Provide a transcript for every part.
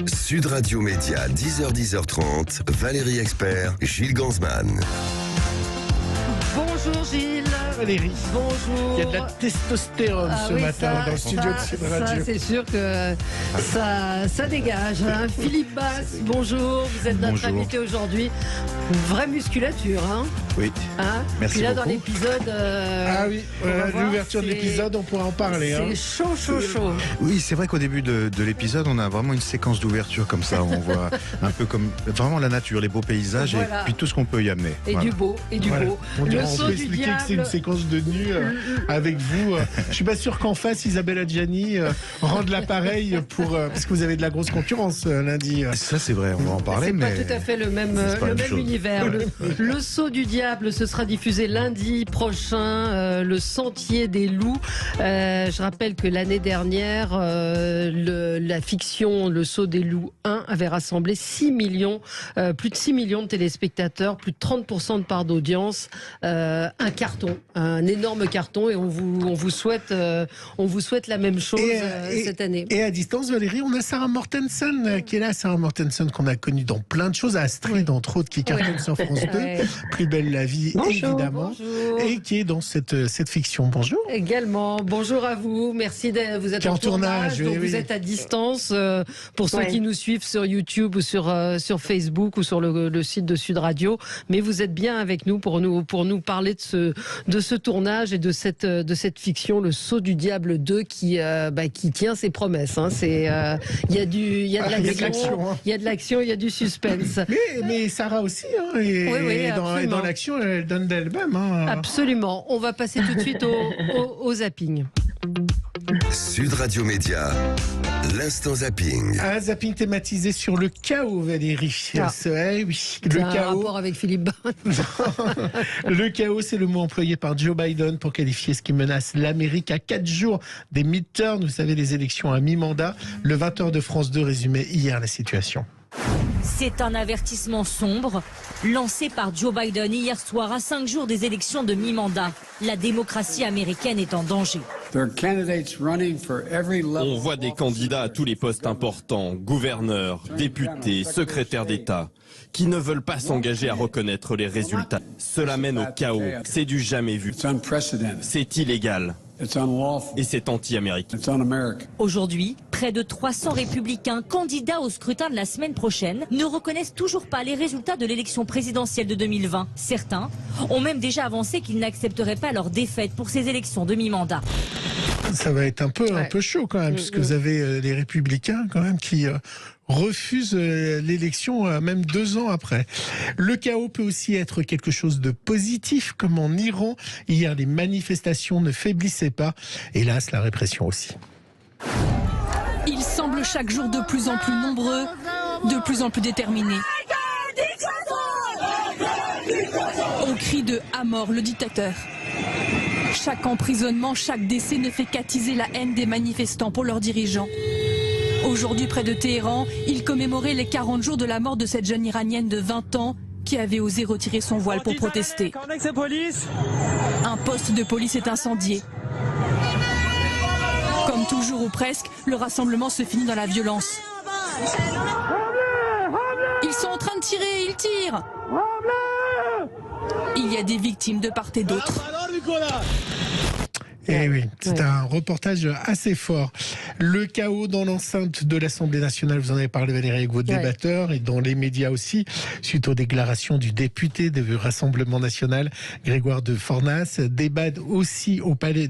Sud Radio Média, 10h-10h30, Valérie Expert, Gilles Gansman. Bonjour Gilles. Valérie. Bonjour. Il y a de la testostérone ce matin dans le studio de Sud Radio. Ça, c'est sûr que ça dégage. Hein. Philippe Basse, bonjour. Vous êtes notre invité aujourd'hui. Une vraie musculature. Hein. Oui. Hein. Merci Puis là, beaucoup. dans l'épisode. Ah oui, l'ouverture de l'épisode, on pourra en parler. C'est chaud. Oui, c'est vrai qu'au début de l'épisode, on a vraiment une séquence d'ouverture comme ça. On voit un peu comme vraiment la nature, les beaux paysages Voilà. et puis tout ce qu'on peut y amener. Et Voilà. du beau. On Le peut saut du expliquer que c'est une diable. séquence de nu avec vous. Je suis pas sûr qu'en face, Isabelle Adjani rende l'appareil pour parce que vous avez de la grosse concurrence lundi. Ça, c'est vrai, on va en parler. C'est mais pas tout à fait le même c'est pas la même chose. univers. Le saut du diable, ce sera diffusé lundi prochain. Le sentier des loups. Je rappelle que l'année dernière, la fiction Le saut des loups 1 avait rassemblé 6 millions, plus de 6 millions de téléspectateurs, plus de 30% de part d'audience. Un carton, un énorme carton, et on vous souhaite la même chose cette année. Et à distance, Valérie, on a Sarah Mortensen qui est là. Sarah Mortensen qu'on a connue dans plein de choses, Astrid entre autres, qui cartonne sur France 2, Plus belle la vie évidemment, et qui est dans cette fiction. Bonjour. Également, bonjour à vous. Merci vous êtes Qui est en en tournage, donc oui. vous êtes à distance. Pour ceux qui nous suivent sur YouTube ou sur Facebook ou sur le site de Sud Radio, mais vous êtes bien avec nous pour nous parler de ce tournage et de cette fiction, Le Saut du Diable 2, qui tient ses promesses. Hein. Il y a de l'action, il y a du suspense. Mais Sarah aussi, hein, Oui, et dans l'action, elle donne d'elle-même. Hein. Absolument. On va passer tout de suite au zapping. Sud Radio Média, l'instant zapping. Un zapping thématisé sur le chaos, Valérie. Oui, Le un chaos. rapport avec Philippe Basse. Le chaos, c'est le mot employé par Joe Biden pour qualifier ce qui menace l'Amérique à 4 jours des midterms. Vous savez, les élections à mi-mandat. Le 20h de France 2 résumait hier la situation. C'est un avertissement sombre lancé par Joe Biden hier soir à 5 jours des élections de mi-mandat. La démocratie américaine est en danger. On voit des candidats à tous les postes importants, gouverneurs, députés, secrétaires d'État, qui ne veulent pas s'engager à reconnaître les résultats. Cela mène au chaos. C'est du jamais vu. C'est illégal. Et c'est anti-américain. Aujourd'hui, près de 300 républicains candidats au scrutin de la semaine prochaine ne reconnaissent toujours pas les résultats de l'élection présidentielle de 2020. Certains ont même déjà avancé qu'ils n'accepteraient pas leur défaite pour ces élections de mi-mandat. Ça va être un peu chaud quand même, puisque vous avez les républicains quand même qui refusent l'élection même 2 ans après. Le chaos peut aussi être quelque chose de positif, comme en Iran. Hier, les manifestations ne faiblissaient pas. Hélas, la répression aussi. Ils semblent chaque jour de plus en plus nombreux, de plus en plus déterminés. Au cri de « À mort le dictateur ». Chaque emprisonnement, chaque décès ne fait qu'attiser la haine des manifestants pour leurs dirigeants. Aujourd'hui, près de Téhéran, ils commémoraient les 40 jours de la mort de cette jeune Iranienne de 20 ans qui avait osé retirer son voile pour protester. Un poste de police est incendié. Comme toujours ou presque, le rassemblement se finit dans la violence. Ils sont en train de tirer, ils tirent. Il y a des victimes de part et d'autre. Eh oui, c'est un reportage assez fort. Le chaos dans l'enceinte de l'Assemblée nationale, vous en avez parlé Valérie avec vos débatteurs, et dans les médias aussi, suite aux déclarations du député du Rassemblement national, Grégoire de Fornas, débat aussi au Palais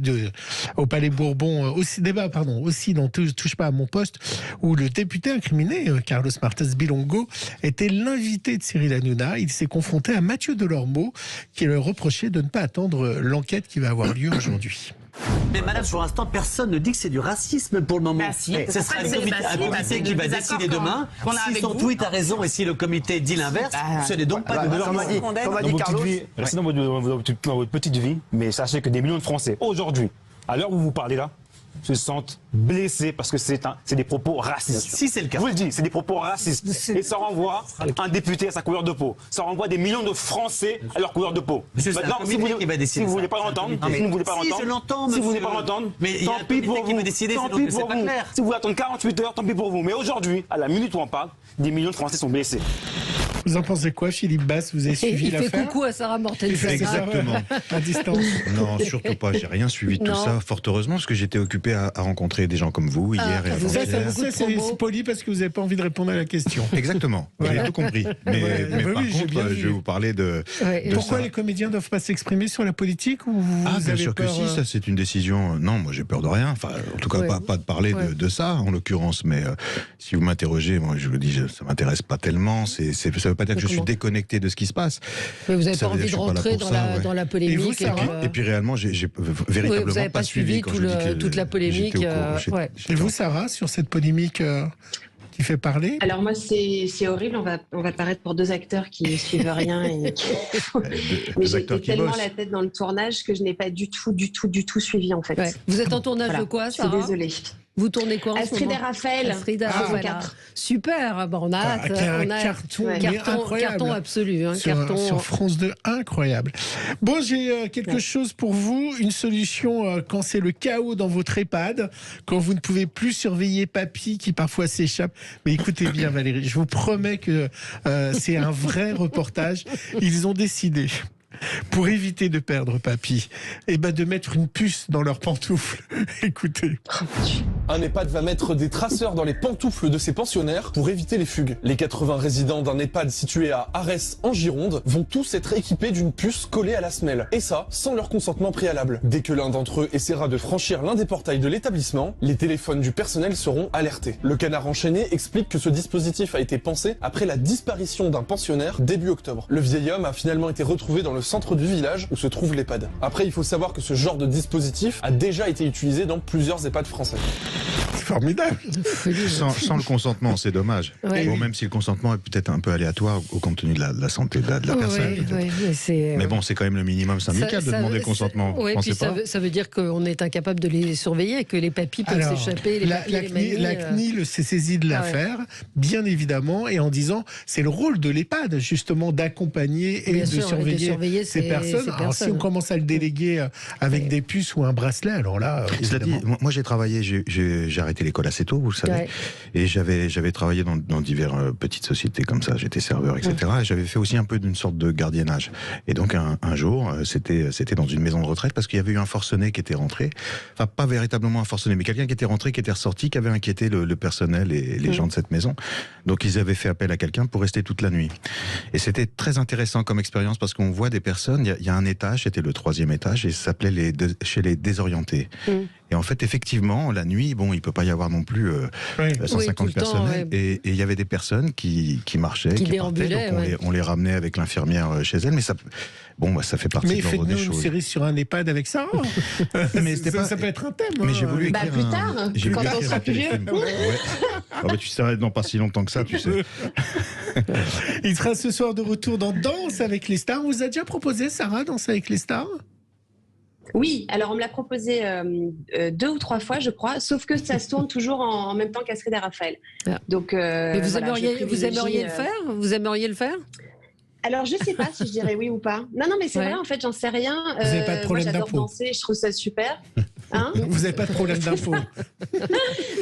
Bourbon, aussi dans Touche pas à mon poste, où le député incriminé, Carlos Martins Bilongo, était l'invité de Cyril Hanouna. Il s'est confronté à Mathieu Delormeau, qui lui reprochait de ne pas attendre l'enquête qui va avoir lieu aujourd'hui. Mais madame, pour l'instant, personne ne dit que c'est du racisme pour le moment. Bah si. Ce sera un comité qui va décider demain. Si son tweet a raison et si le comité dit l'inverse, ce n'est donc pas de Delormeau. Comme a dit Carlos, restez dans votre petite vie, mais sachez que des millions de Français, aujourd'hui, à l'heure où vous parlez là, se sentent blessés parce que c'est des propos racistes. Si c'est le cas. Je vous le dis, c'est des propos racistes. Et ça renvoie un député à sa couleur de peau. Ça renvoie des millions de Français à leur couleur de peau. Monsieur, maintenant, si vous ne voulez pas l'entendre, si vous ne voulez pas l'entendre, je l'entends, si vous voulez pas l'entendre, mais tant pis pour vous. Tant pis pour vous. Si vous voulez attendre 48 heures, tant pis pour vous. Mais aujourd'hui, à la minute où on parle, des millions de Français sont blessés. Vous en pensez quoi, Philippe Basse? Vous avez suivi l'affaire? Il fait coucou à Sarah Mortensen. Exactement. À distance. Non, surtout pas. J'ai rien suivi de tout ça, fort heureusement, parce que j'étais occupé à rencontrer des gens comme vous hier et avant-hier. C'est poli parce que vous n'avez pas envie de répondre à la question. Exactement. Voilà. J'ai tout compris. Mais par contre, je vais vous parler de. Pourquoi les comédiens ne doivent pas s'exprimer sur la politique ou bien sûr que si, ça c'est une décision. Non, moi j'ai peur de rien. Enfin, en tout cas, pas de parler de ça en l'occurrence. Mais si vous m'interrogez, moi je vous dis, ça m'intéresse pas tellement. Ça veut pas dire que je suis déconnecté de ce qui se passe. Mais vous n'avez pas envie de rentrer dans la polémique. Et puis réellement, j'ai véritablement pas suivi toute la polémique. Et vous, Sarah, sur cette polémique qui fait parler? Alors moi, c'est horrible. On va paraître pour deux acteurs qui ne suivent rien. Mais j'ai tellement la tête dans le tournage que je n'ai pas du tout suivi en fait. Ouais. Vous êtes en tournage de quoi, Sarah? Je suis désolée. Vous tournez quoi en Astrid et Raphaël. Astrid et Raphaël. Super, on a hâte. On a carton absolu. Sur France 2, incroyable. Bon, j'ai quelque chose pour vous, une solution quand c'est le chaos dans votre EHPAD, quand vous ne pouvez plus surveiller papy qui parfois s'échappe. Mais écoutez bien Valérie, je vous promets que c'est un vrai reportage. Ils ont décidé, pour éviter de perdre papy, de mettre une puce dans leurs pantoufles. Écoutez. Un EHPAD va mettre des traceurs dans les pantoufles de ses pensionnaires pour éviter les fugues. Les 80 résidents d'un EHPAD situé à Arès en Gironde vont tous être équipés d'une puce collée à la semelle. Et ça, sans leur consentement préalable. Dès que l'un d'entre eux essaiera de franchir l'un des portails de l'établissement, les téléphones du personnel seront alertés. Le Canard enchaîné explique que ce dispositif a été pensé après la disparition d'un pensionnaire début octobre. Le vieil homme a finalement été retrouvé dans le centre du village où se trouve l'EHPAD. Après, il faut savoir que ce genre de dispositif a déjà été utilisé dans plusieurs EHPAD français. C'est formidable. Sans le consentement, c'est dommage. Ouais. Bon, même si le consentement est peut-être un peu aléatoire au compte tenu de la santé de la personne. Mais bon, c'est quand même le minimum syndical de demander le consentement. Oui, puis ça veut dire qu'on est incapable de les surveiller, que les papys peuvent s'échapper. La CNIL s'est saisie de l'affaire, bien évidemment, et en disant c'est le rôle de l'EHPAD, justement, d'accompagner et de surveiller ces personnes. Alors, si on commence à le déléguer avec des puces ou un bracelet, alors là. Cela dit, moi j'ai travaillé, j'ai arrêté l'école assez tôt, vous le savez, et j'avais travaillé dans diverses petites sociétés comme ça, j'étais serveur, etc. Et j'avais fait aussi un peu d'une sorte de gardiennage. Et donc un jour, c'était dans une maison de retraite parce qu'il y avait eu un forcené qui était rentré, enfin pas véritablement un forcené, mais quelqu'un qui était rentré, qui était ressorti, qui avait inquiété le personnel et les gens de cette maison. Donc ils avaient fait appel à quelqu'un pour rester toute la nuit. Et c'était très intéressant comme expérience parce qu'on voit des personnes, il y a un étage, c'était le 3e étage, et ça s'appelait chez les désorientés. Et en fait, effectivement, la nuit, bon, il peut pas y avoir non plus 150 personnels. Et il y avait des personnes qui marchaient, qui partaient, donc on les ramenait avec l'infirmière chez elle, mais ça fait partie de l'ordre des choses. Mais faites-nous une série sur un EHPAD avec ça. Mais ça peut être un thème. Mais j'ai voulu écrire plus tard, quand on sera plus vieux. Tu seras dans pas si longtemps que ça, tu sais. Il sera ce soir de retour dans Danse avec les stars. On vous a déjà proposé, Sarah, Danse avec les stars? Oui, alors on me l'a proposé 2 ou 3 fois, je crois, sauf que ça se tourne toujours en même temps qu'Astrid et Raphaël. Donc, mais vous aimeriez le faire? Vous aimeriez le faire? Alors, je sais pas si je dirais oui ou pas. Non, mais c'est vrai, en fait, j'en sais rien. Vous n'avez pas de problème moi, j'adore d'impôt. danser, je trouve ça super. Hein? Vous n'avez pas de problème d'impôt.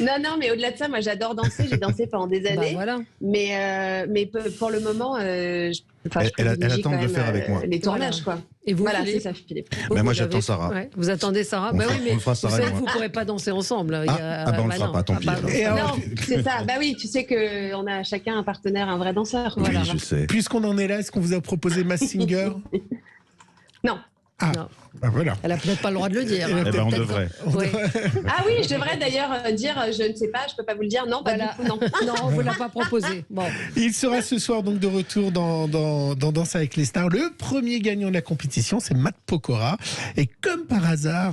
Non, mais au-delà de ça, moi, j'adore danser. J'ai dansé pendant des années. Voilà. Mais pour le moment, elle attend de le faire avec moi. Les tournages, quoi. Et vous, voilà, c'est ça, Philippe. Mais moi, j'attends Sarah. Ouais. Vous attendez Sarah? On vous ne pourrez pas danser ensemble. On ne le fera pas, tant pis. Non, c'est ça. Bah oui, tu sais qu'on a chacun un partenaire, un vrai danseur. Oui, voilà. Je sais. Puisqu'on en est là, est-ce qu'on vous a proposé Mass Singer? Non. Ah, non. Bah voilà. Elle a peut-être pas le droit de le dire. On devrait. Ouais. Ah oui, je devrais d'ailleurs dire, je ne sais pas, je peux pas vous le dire. Non, du coup, non. Non, on vous l'a pas proposé. Bon. Il sera ce soir donc de retour dans Danse avec les stars. Le premier gagnant de la compétition, c'est Matt Pokora. Et comme par hasard,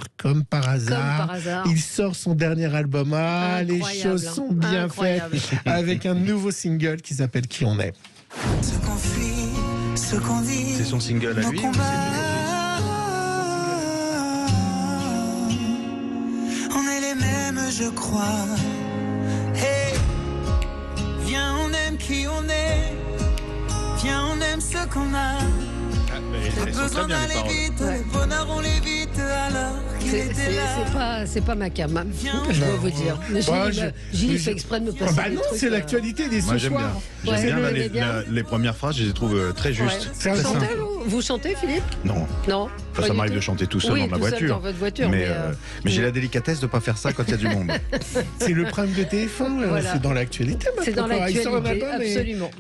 il sort son dernier album. Ah, les choses sont bien faites. Avec un nouveau single qui s'appelle Qui on est. Ce qu'on fuit, ce qu'on dit. C'est son single à lui. On est les mêmes. je crois. Hey, viens, on aime qui on est. Viens, on aime ce qu'on a. Elles sont très bien, les paroles. Vite, le bonheur, on l'évite alors qu'il était là. C'est pas ma cam, hein. Je dois vous dire. Gilles fait exprès de me passer. Bah non, c'est l'actualité des Moi, ce j'aime soir. bien. J'aime bien les premières phrases, je les trouve très justes. Ouais. Vous chantez, Philippe? Non. Non. Enfin, ça m'arrive de chanter tout seul dans ma voiture. Dans votre voiture. Mais j'ai la délicatesse de ne pas faire ça quand il y a du monde. C'est le problème de TF1, Voilà. c'est dans l'actualité. C'est dans l'actualité, absolument.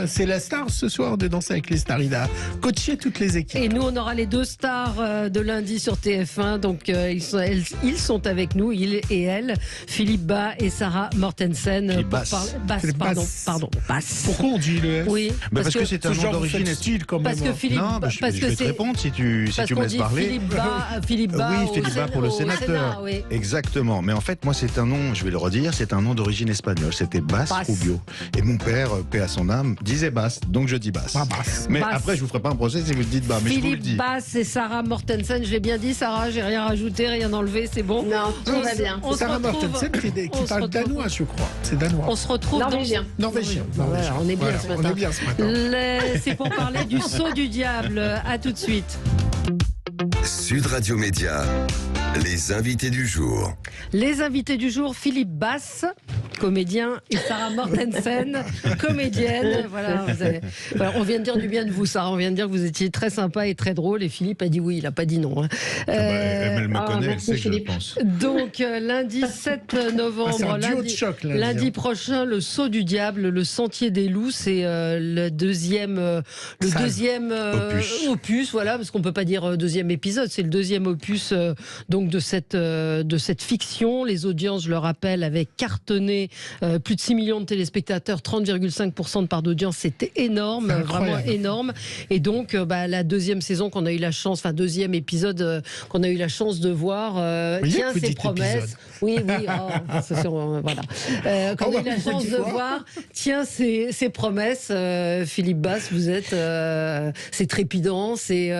C'est la star ce soir de Danser avec les stars. Il a coaché toutes les équipes. Et nous, on aura les 2 stars de lundi sur TF1. Donc, ils sont avec nous, il et elle, Philippe Bas et Sarah Mortensen. Bass. Pardon, Bass. Pourquoi on dit le F? Oui. Parce que c'est un nom d'origine. Style quand même. Parce que Philippe. Non, je vais te répondre si tu me laisses parler. Philippe Bas. Oui, Philippe Bas pour le sénateur. Sénat, oui. Exactement. Mais en fait, moi, c'est un nom, je vais le redire, c'est un nom d'origine espagnole. C'était Bass Rubio. Et mon père, paix à son âme, disait Bass. Donc je dis Bass. Mais Bass. après, je vous ferai pas un procès si vous dites Bass. Mais je vous le dis. Philippe Bass et Sarah Mortensen. Je l'ai bien dit, Sarah. J'ai rien rajouté, rien enlevé. C'est bon. Non, tout va bien. Sarah Mortensen qui parle danois, je crois. C'est danois. On se retrouve Norvégien. Voilà, on est bien ce matin. On est bien ce matin. C'est pour parler du saut du diable. À tout de suite. Sud Radio Média, les invités du jour. Les invités du jour, Philippe Bass, comédien, et Sarah Mortensen, comédienne. Voilà, on vient de dire du bien de vous, Sarah. On vient de dire que vous étiez très sympa et très drôle. Et Philippe a dit oui, il n'a pas dit non. Elle me connaît, elle sait que je le pense. Donc, lundi 7 novembre, lundi prochain, le saut du diable, le sentier des loups, c'est le deuxième opus, voilà, parce qu'on ne peut pas dire deuxième épisode, c'est le deuxième opus donc de cette fiction. Les audiences, je le rappelle, avaient cartonné plus de 6 millions de téléspectateurs, 30,5% de part d'audience, c'était énorme, vraiment énorme. Et donc, la deuxième saison qu'on a eu la chance, deuxième épisode qu'on a eu la chance de voir, tient ses promesses. Oui, voilà. Qu'on a eu la chance de voir, tient ses promesses. Philippe Bass, vous êtes, c'est trépidant, c'est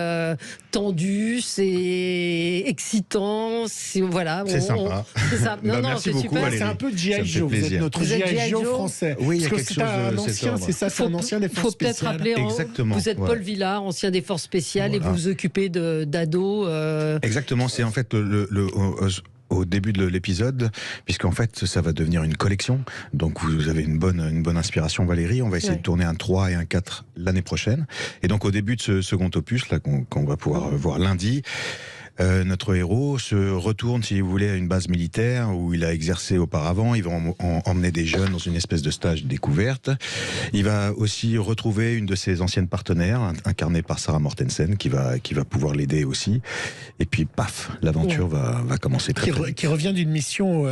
tendu, c'est excitant, voilà. C'est sympa. C'est ça. Merci beaucoup, super. Valérie. C'est un peu G.I. Joe. Vous êtes notre G.I. Joe français. Oui, il y a quelque chose de cet ordre. C'est ça, c'est un ancien des forces spéciales. Il faut peut-être rappeler, exactement, vous êtes Paul Villard, ancien des forces spéciales, et vous vous occupez d'ados. Exactement, c'est en fait au début de l'épisode, puisqu'en fait ça va devenir une collection, donc vous avez une bonne inspiration, Valérie. On va essayer de tourner un 3 et un 4 l'année prochaine, et donc au début de ce second opus là qu'on va pouvoir voir lundi, notre héros se retourne, si vous voulez, à une base militaire où il a exercé auparavant. Il va emmener des jeunes dans une espèce de stage découverte. Il va aussi retrouver une de ses anciennes partenaires, incarnée par Sarah Mortensen, qui va pouvoir l'aider aussi. Et puis, paf, l'aventure va commencer très vite. Qui revient d'une mission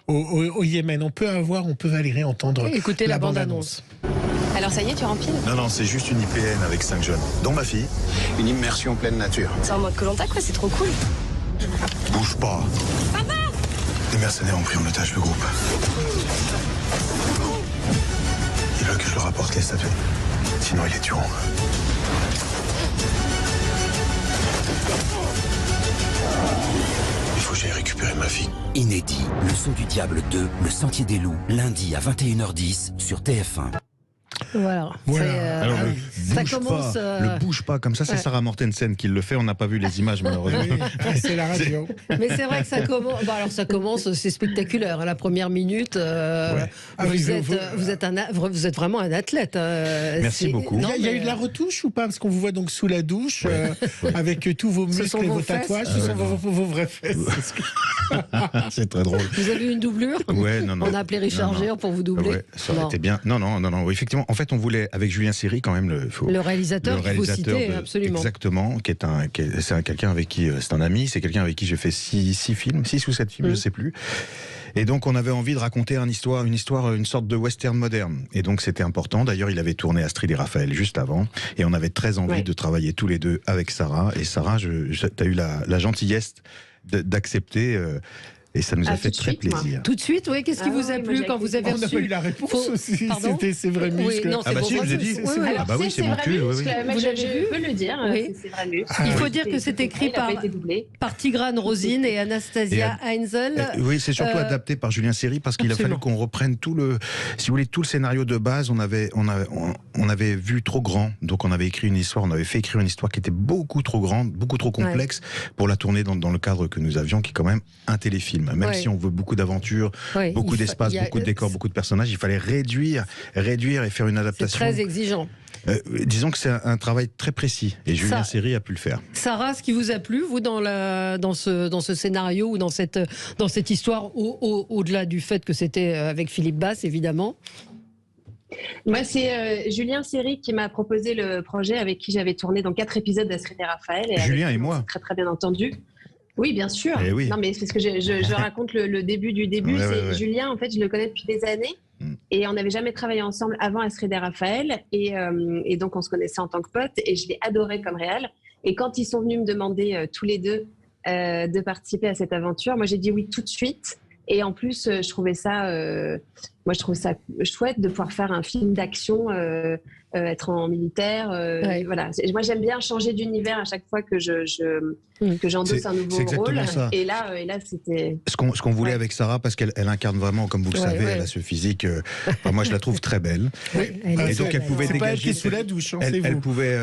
au Yémen. On peut Valérie entendre. Écoutez la bande-annonce. Alors ça y est, tu rempiles? Non, c'est juste une IPN avec 5 jeunes, dont ma fille. Une immersion pleine nature. C'est en mode Koh-Lanta, quoi, c'est trop cool. Bouge pas. Papa! Les mercenaires ont pris en otage le groupe. Ils veulent que je leur apporte les statuettes. Sinon, ils les tueront. Il faut que j'aille récupérer ma fille. Inédit, le saut du diable 2, le sentier des loups, lundi à 21h10 sur TF1. Voilà. Alors, ça commence. Le bouge pas comme ça, c'est Sarah Mortensen qui le fait. On n'a pas vu les images malheureusement. C'est la radio. Mais c'est vrai que ça commence. Alors ça commence, c'est spectaculaire. La première minute, vous êtes vraiment un athlète. Merci beaucoup. Il y a eu de la retouche ou pas? Parce qu'on vous voit donc sous la douche avec tous vos muscles et vos tatouages. Ce sont vos vraies fesses. C'est très drôle. Vous avez eu une doublure? Ouais, non. On a appelé Richard Gere pour vous doubler. Ouais, ça aurait été bien. Non. Effectivement, en fait, on voulait avec Julien Seri quand même le réalisateur qu'il faut citer, absolument. Exactement, c'est quelqu'un avec qui c'est un ami, c'est quelqu'un avec qui j'ai fait 6 ou 7 films, je sais plus. Et donc on avait envie de raconter une histoire, une sorte de western moderne. Et donc c'était important. D'ailleurs, il avait tourné Astrid et Raphaël juste avant, et on avait très envie de travailler tous les deux avec Sarah. Et Sarah, t'as eu la gentillesse d'accepter Et ça nous a fait très plaisir. Tout de suite, oui. Qu'est-ce qui vous a plu quand vous avez reçu? On n'a pas eu la réponse aussi. C'était C'est vrai muscle. Oui, non, ah bah si, je vous ai dit. Ah bah oui, c'est mon cul. Vous l'avez vu? Je peux le dire. C'est vrai muscle. Il faut dire que c'est écrit par Tigrane Rosine et Anastasia Heinzel. Oui, c'est surtout adapté par Julien Seri parce qu'il a fallu qu'on reprenne tout le scénario de base. On avait vu trop grand, donc on avait fait écrire une histoire qui était beaucoup trop grande, beaucoup trop complexe pour la tourner dans le cadre que nous avions, qui est quand même un téléfilm. Même si on veut beaucoup d'aventures, beaucoup d'espace, beaucoup de décors, beaucoup de personnages, il fallait réduire et faire une adaptation. C'est très exigeant. Disons que c'est un travail très précis et Julien Seri a pu le faire. Sarah, ce qui vous a plu, vous, dans ce scénario ou dans cette histoire, au-delà du fait que c'était avec Philippe Basse, évidemment? Moi, c'est Julien Seri qui m'a proposé le projet, avec qui j'avais tourné dans 4 épisodes d'Astrid et Raphaël. Et Julien et moi. Très très bien entendu. Oui, bien sûr. Oui. Non, mais c'est parce que je raconte le début du début. Julien, en fait, je le connais depuis des années. Et on n'avait jamais travaillé ensemble avant Astrid et Raphaël. Et donc, on se connaissait en tant que potes. Et je l'ai adoré comme réal. Et quand ils sont venus me demander tous les deux de participer à cette aventure, moi, j'ai dit oui tout de suite. Et en plus, je trouvais ça chouette de pouvoir faire un film d'action, être en militaire. Voilà. Moi, j'aime bien changer d'univers à chaque fois que j'endosse un nouveau rôle. Ça. Et là, c'était... Ce qu'on voulait avec Sarah, parce qu'elle incarne vraiment, comme vous le savez, elle a ce physique. Moi, je la trouve très belle. Et donc, elle pouvait dégager... C'est pas elle qui est sous la douche, c'est vous. Elle pouvait...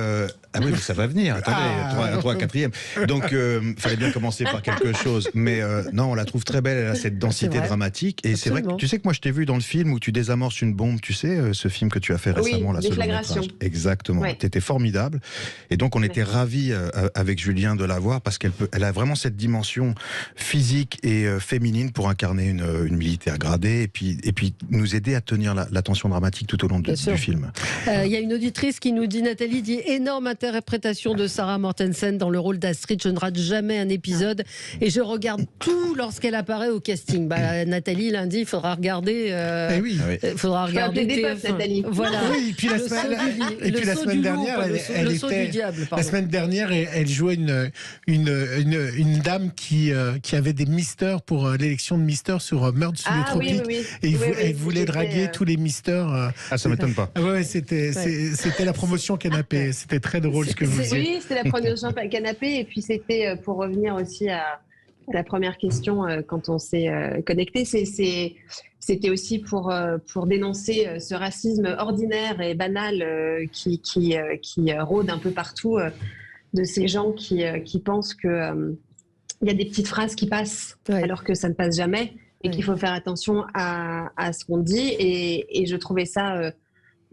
Ah oui, mais ça va venir. Attendez, 3 4e. Donc, il fallait bien commencer par quelque chose. Mais non, on la trouve très belle. Elle a cette densité dramatique. Et c'est vrai que tu sais que moi, je t'ai vu dans le film où tu désamorces une bombe. Tu sais, ce film que tu as fait récemment, la Déflagration. Exactement. Tu étais formidable. Et donc, on était ravis avec Julien de la voir parce qu'elle a vraiment cette dimension physique et féminine pour incarner une militaire gradée et puis nous aider à tenir la tension dramatique tout au long du film. Il y a une auditrice qui nous dit, Nathalie dit, énorme interprétation de Sarah Mortensen dans le rôle d'Astrid. Je ne rate jamais un épisode et je regarde tout lorsqu'elle apparaît au casting. Nathalie, lundi, il faudra regarder. Il faudra regarder TF1. Nathalie. Voilà. Oui, et puis la semaine dernière, la semaine dernière, elle jouait une dame qui avait des misters pour l'élection de Mister sur Meurtre sous les tropiques. Et elle voulait draguer tous les Misters. Ça m'étonne pas. C'était la promotion canapé. C'était très drôle ce que vous disiez. Oui, c'était la promotion canapé. Et puis c'était pour revenir aussi à la première question quand on s'est connecté. C'était aussi pour dénoncer ce racisme ordinaire et banal qui rôde un peu partout, de ces gens qui pensent que il y a des petites phrases qui passent alors que ça ne passe jamais et qu'il faut faire attention à ce qu'on dit. Et je trouvais ça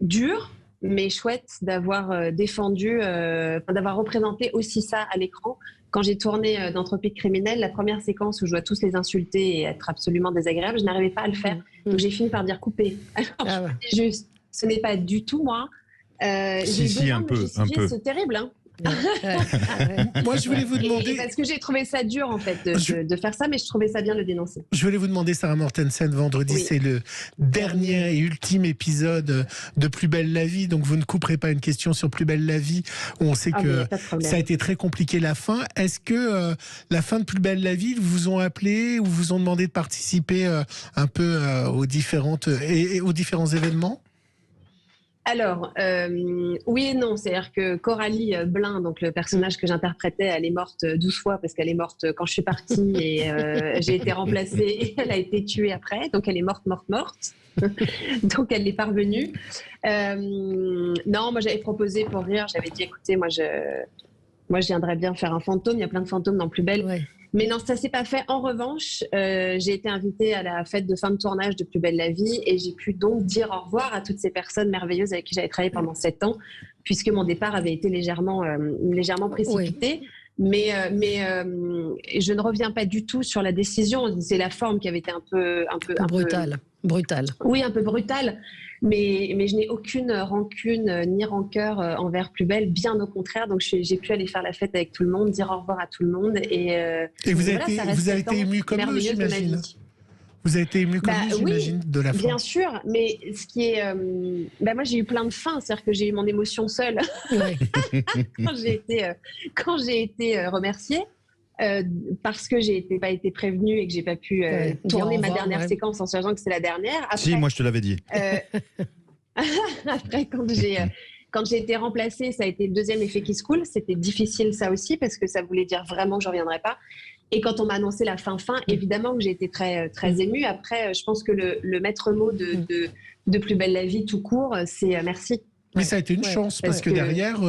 dur, mais chouette d'avoir défendu, d'avoir représenté aussi ça à l'écran. Quand j'ai tourné dans Tropique Criminel, la première séquence où je dois tous les insulter et être absolument désagréable, je n'arrivais pas à le faire. Donc j'ai fini par dire couper. Alors je dis juste, ce n'est pas du tout moi. Si, un peu. C'est terrible, hein. Moi, je voulais vous demander... Parce que j'ai trouvé ça dur, en fait, de faire ça, mais je trouvais ça bien de le dénoncer. Je voulais vous demander, Sarah Mortensen, vendredi, c'est le dernier et ultime épisode de Plus belle la vie, donc vous ne couperez pas une question sur Plus belle la vie, où on sait que ça a été très compliqué la fin. Est-ce que la fin de Plus belle la vie, vous ont appelé ou vous ont demandé de participer un peu aux différents événements ? Alors, oui et non. C'est-à-dire que Coralie Blin, donc le personnage que j'interprétais, elle est morte 12 fois parce qu'elle est morte quand je suis partie et j'ai été remplacée et elle a été tuée après. Donc, elle est morte. Donc, elle n'est pas revenue. Non, moi, j'avais proposé pour rire. J'avais dit, écoutez, moi, je viendrais bien faire un fantôme. Il y a plein de fantômes dans Plus belle. Ouais. Mais non, ça s'est pas fait. En revanche, j'ai été invitée à la fête de fin de tournage de Plus belle la vie et j'ai pu donc dire au revoir à toutes ces personnes merveilleuses avec qui j'avais travaillé pendant 7 ans, puisque mon départ avait été légèrement précipité. Oui. Mais je ne reviens pas du tout sur la décision. C'est la forme qui avait été un peu brutale. Oui, un peu brutale. Mais je n'ai aucune rancune ni rancœur envers Plus belle, bien au contraire. Donc j'ai pu aller faire la fête avec tout le monde, dire au revoir à tout le monde. Et vous avez été ému comme nous, j'imagine. Vous avez été ému comme nous, j'imagine, de la fin. Bien sûr, mais ce qui est... moi, j'ai eu plein de fins, c'est-à-dire que j'ai eu mon émotion seule quand j'ai été remerciée. parce que j'ai pas été prévenue et que j'ai pas pu tourner ma dernière séquence en sachant que c'est la dernière. Après, si, moi je te l'avais dit. Après, quand j'ai été remplacée, ça a été le deuxième effet qui se coule. C'était difficile ça aussi parce que ça voulait dire vraiment que je reviendrais pas. Et quand on m'a annoncé la fin, évidemment que j'ai été très, très émue. Après, je pense que le maître mot de Plus belle la vie tout court, c'est merci. Mais ça a été une chance parce que derrière,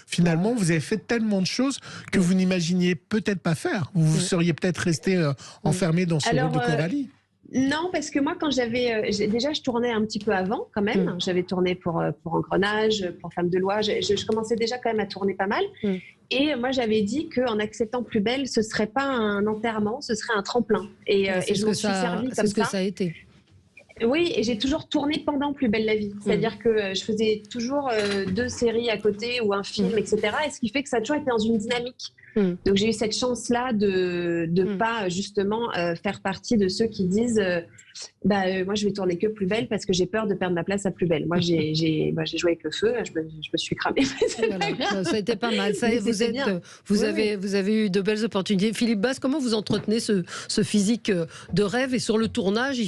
finalement, vous avez fait tellement de choses que vous n'imaginiez peut-être pas faire. Vous seriez peut-être resté enfermé dans ce rôle de Coralie. Non, parce que moi, quand déjà, je tournais un petit peu avant, quand même. J'avais tourné pour Engrenage, pour Femme de loi. Je commençais déjà quand même à tourner pas mal. Et moi, j'avais dit qu'en acceptant Plus belle, ce serait pas un enterrement, ce serait un tremplin. Et je m'en suis servie comme ça. C'est ce que ça a été. Oui, et j'ai toujours tourné pendant Plus belle la vie. C'est-à-dire que je faisais toujours 2 séries à côté ou un film, etc. Et ce qui fait que ça a toujours été dans une dynamique. Donc j'ai eu cette chance-là de pas justement faire partie de ceux qui disent moi je vais tourner que Plus belle parce que j'ai peur de perdre ma place à Plus belle. Moi j'ai joué avec le feu, je me suis cramée. Voilà, ça a été pas mal. Ça, vous avez eu de belles opportunités. Philippe Basse, comment vous entretenez ce physique de rêve? Et sur le tournage,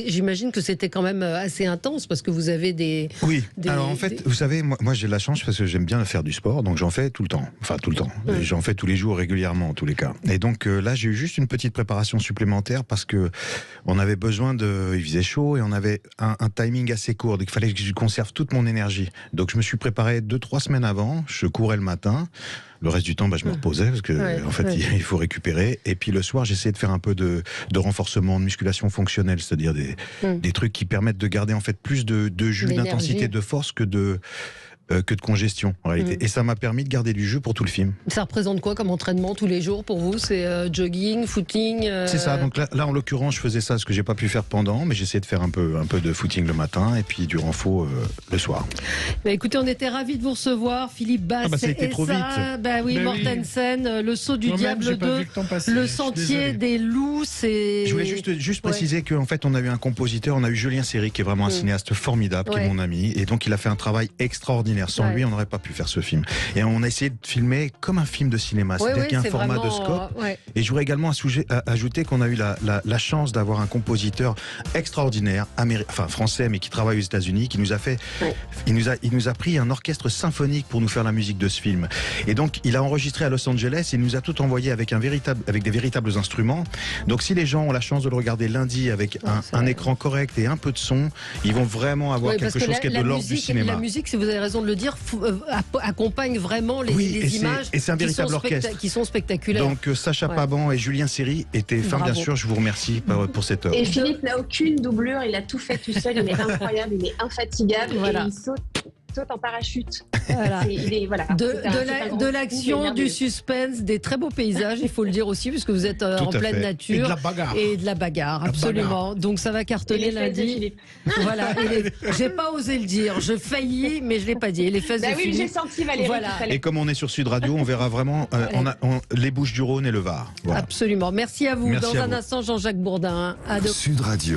j'imagine que c'était quand même assez intense parce que vous avez des... Oui, alors en fait, vous savez, moi j'ai de la chance parce que j'aime bien faire du sport, donc j'en fais tout le temps. Enfin tout le temps. J'en fais tous les jours régulièrement en tous les cas. Et donc là j'ai eu juste une petite préparation supplémentaire parce que on avait besoin il faisait chaud et on avait un timing assez court, donc il fallait que je conserve toute mon énergie. Donc je me suis préparé 2-3 semaines avant, je courais le matin. Le reste du temps, je me reposais parce que en fait, il faut récupérer. Et puis le soir, j'essayais de faire un peu de renforcement, de musculation fonctionnelle, c'est-à-dire des trucs qui permettent de garder en fait plus de jus, d'intensité, de force que de congestion en réalité. Et ça m'a permis de garder du jus pour tout le film. Ça représente quoi comme entraînement tous les jours pour vous? C'est jogging, footing C'est ça, donc là en l'occurrence je faisais ça, ce que j'ai pas pu faire pendant, mais j'essayais de faire un peu de footing le matin et puis du renfo le soir. Écoutez, on était ravis de vous recevoir, Philippe Basse. Ça a été trop vite. Mortensen, Le Saut du Diable 2, Le Sentier des Loups, c'est... Je voulais juste préciser qu'en fait on a eu un compositeur, on a eu Julien Seri qui est vraiment un cinéaste formidable, qui est mon ami, et donc il a fait un travail extraordinaire. Sans lui, on n'aurait pas pu faire ce film. Et on a essayé de filmer comme un film de cinéma, c'est-à-dire qu'il y a un format de scope. Et je voudrais également ajouter qu'on a eu la chance d'avoir un compositeur extraordinaire, français, mais qui travaille aux États-Unis, qui nous a fait, il nous a pris un orchestre symphonique pour nous faire la musique de ce film. Et donc, il a enregistré à Los Angeles, il nous a tout envoyé avec des véritables instruments. Donc, si les gens ont la chance de le regarder lundi avec un écran correct et un peu de son, ils vont vraiment avoir quelque chose qui est de l'ordre du cinéma. La musique, si vous avez raison de le dire, accompagne vraiment les images et c'est un véritable orchestre qui sont spectaculaires. Donc Sacha Paban et Julien Seri étaient bien sûr, je vous remercie pour cette œuvre. Et Philippe n'a aucune doublure, il a tout fait tout seul, il est incroyable, il est infatigable et il saute en parachute. Voilà. De l'action, du suspense, des très beaux paysages, il faut le dire aussi, puisque vous êtes en pleine nature. Et de la bagarre. Absolument. Donc ça va cartonner lundi. Voilà. J'ai pas osé le dire. Je faillis, mais je l'ai pas dit. Les fesses de Philippe. J'ai senti Valérie. Voilà. Et comme on est sur Sud Radio, on verra vraiment les Bouches-du-Rhône et le Var. Voilà. Absolument. Merci à vous. Dans un instant, Jean-Jacques Bourdin. Sud Radio.